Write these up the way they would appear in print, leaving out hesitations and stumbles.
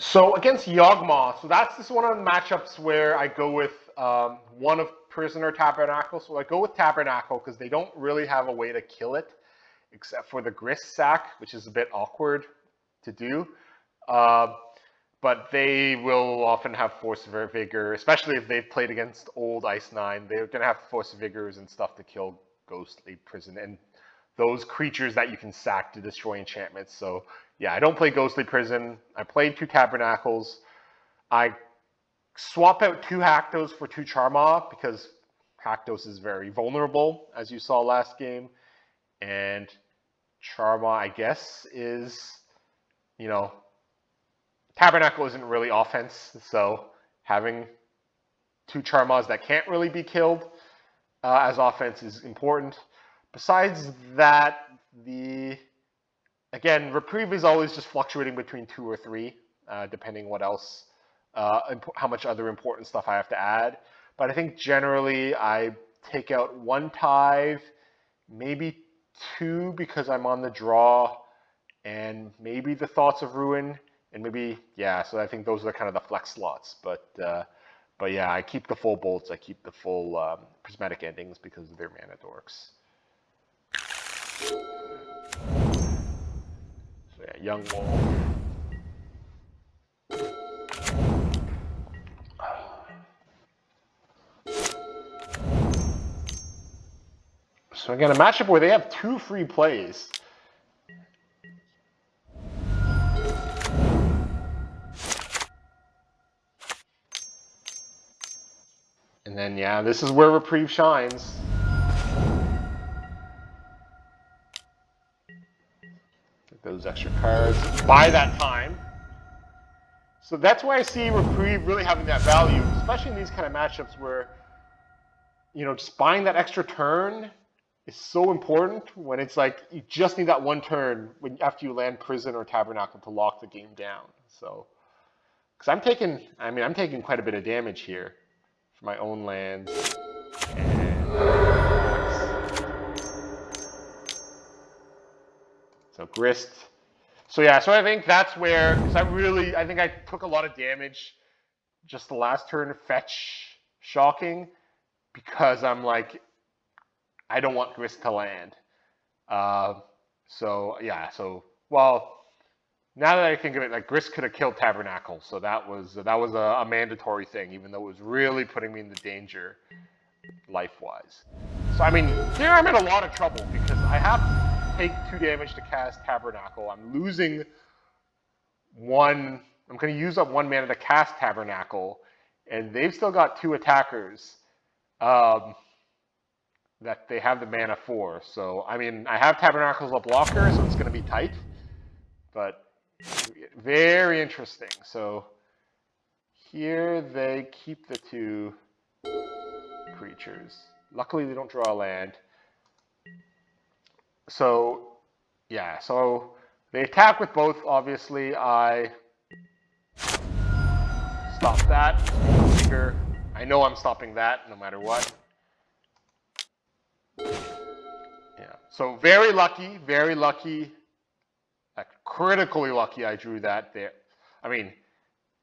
So against Yawgmoth, so this is one of the matchups where I go with one of Prison or Tabernacle. So I go with Tabernacle because they don't really have a way to kill it, except for the Grist sack, which is a bit awkward to do. But they will often have Force of Vigor, especially if they've played against old Ice 9. They're going to have Force of Vigors and stuff to kill Ghostly Prison and those creatures that you can sack to destroy enchantments. So yeah, I don't play Ghostly Prison. I played 2 Tabernacles. I swap out 2 Haktos for 2 Charmaw because Haktos is very vulnerable, as you saw last game. And Charmaw, I guess, is, you know, Tabernacle isn't really offense, so having 2 Charmaws that can't really be killed as offense is important. Besides that, again, Reprieve is always just fluctuating between 2 or 3, depending what else, how much other important stuff I have to add. But I think generally I take out 1 Tithe, maybe 2 because I'm on the draw, and maybe the Thoughts of Ruin, and maybe, yeah, so I think those are kind of the flex slots. But yeah, I keep the full bolts, I keep the full prismatic endings because they're mana dorks. So yeah, Young Wolf. So again, a matchup where they have 2 free plays. And then, yeah, this is where Reprieve shines. Get those extra cards. Buy that time. So that's why I see Reprieve really having that value, especially in these kind of matchups where, you know, just buying that extra turn is so important when it's like you just need that 1 turn after you land Prison or Tabernacle to lock the game down. So, because I'm taking quite a bit of damage here for my own lands. So Grist. So yeah, so I think that's where, because I think I took a lot of damage just the last turn, fetch shocking, because I'm like, I don't want Grist to land. So yeah, so well, now that I think of it, like Grist could have killed Tabernacle, so that was a mandatory thing, even though it was really putting me into danger, life-wise. So I mean, here I'm in a lot of trouble because I have to take 2 damage to cast Tabernacle. I'm losing 1. I'm going to use up 1 mana to cast Tabernacle, and they've still got 2 attackers that they have the mana for. So I mean, I have Tabernacle as a blocker, so it's going to be tight, but very interesting. So here they keep the 2 creatures. Luckily, they don't draw a land. So yeah, so they attack with both. Obviously, I stop that. Bigger. I know I'm stopping that no matter what. Yeah. So very lucky, critically lucky I drew that there. I mean,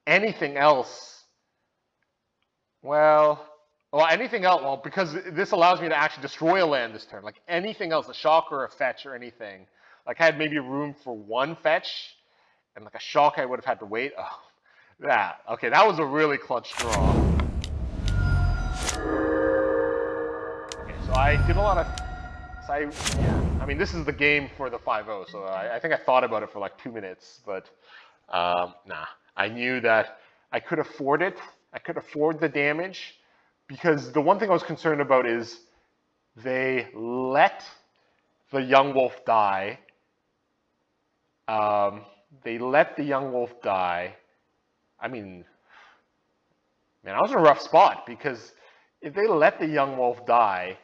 anything else, anything else, because this allows me to actually destroy a land this turn. Like anything else, a shock or a fetch or anything. Like I had maybe room for 1 fetch, and like a shock I would have had to wait. Oh, okay, that was a really clutch draw. Okay, so I did a lot of, I mean, this is the game for the 5-0, so I think I thought about it for like 2 minutes, but nah. I knew that I could afford it. I could afford the damage, because the one thing I was concerned about is they let the Young Wolf die. I mean, man, I was in a rough spot, because if they let the Young Wolf die,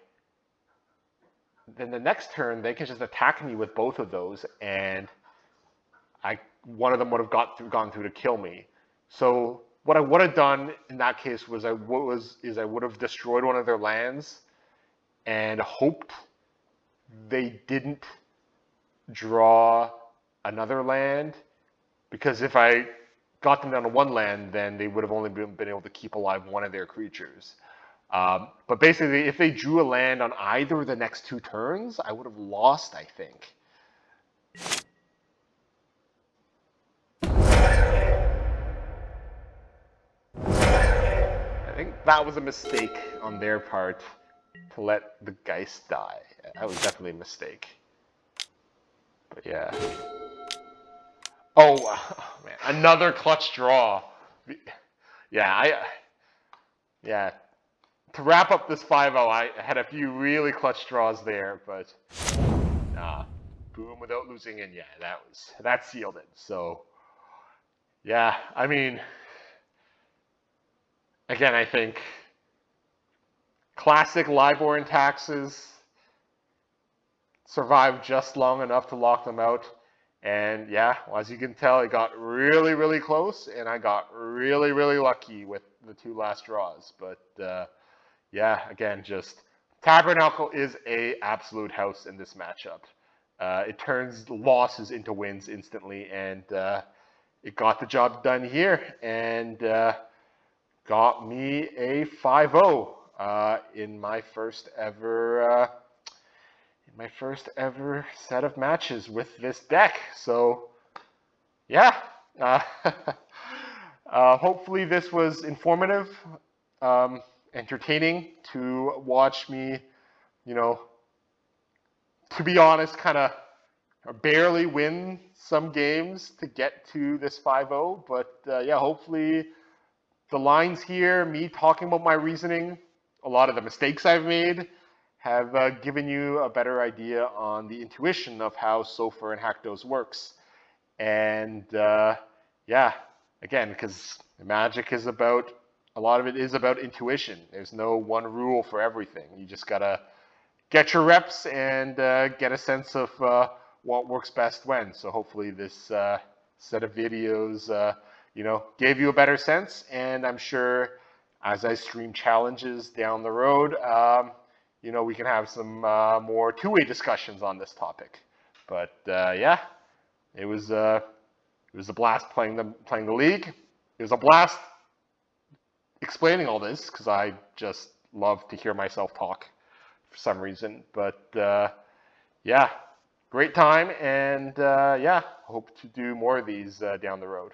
then the next turn they can just attack me with both of those, and one of them would have gone through to kill me. So what I would have done in that case was I would have destroyed one of their lands and hoped they didn't draw another land, because got them down to 1 land, then they would have only been able to keep alive one of their creatures. But basically, if they drew a land on either of the next 2 turns, I would have lost, I think. I think that was a mistake on their part to let the Geist die. That was definitely a mistake. But yeah. Oh, man, another clutch draw. Yeah, to wrap up this 5-0, I had a few really clutch draws there, but boom without losing, and yeah, that sealed it. So yeah, I mean, again, I think classic LIBOR and taxes survived just long enough to lock them out. And yeah, well, as you can tell, it got really, really close, and I got really, really lucky with the 2 last draws. But yeah, again, just Tabernacle is a absolute house in this matchup. It turns losses into wins instantly, and it got the job done here, and got me a 5-0 in my first ever set of matches with this deck. So yeah, hopefully this was informative, entertaining to watch me, to be honest, kind of barely win some games to get to this 5-0. But yeah, hopefully the lines here, me talking about my reasoning, a lot of the mistakes I've made, have given you a better idea on the intuition of how SOFR and Hackdos works. And yeah, again, because Magic is about, a lot of it is about intuition. There's no one rule for everything. You just gotta get your reps and get a sense of what works best when. So hopefully this set of videos, gave you a better sense. And I'm sure as I stream challenges down the road, we can have some more two-way discussions on this topic. But yeah, it was a blast playing the league. It was a blast explaining all this because I just love to hear myself talk for some reason. But yeah, great time, and yeah, hope to do more of these down the road.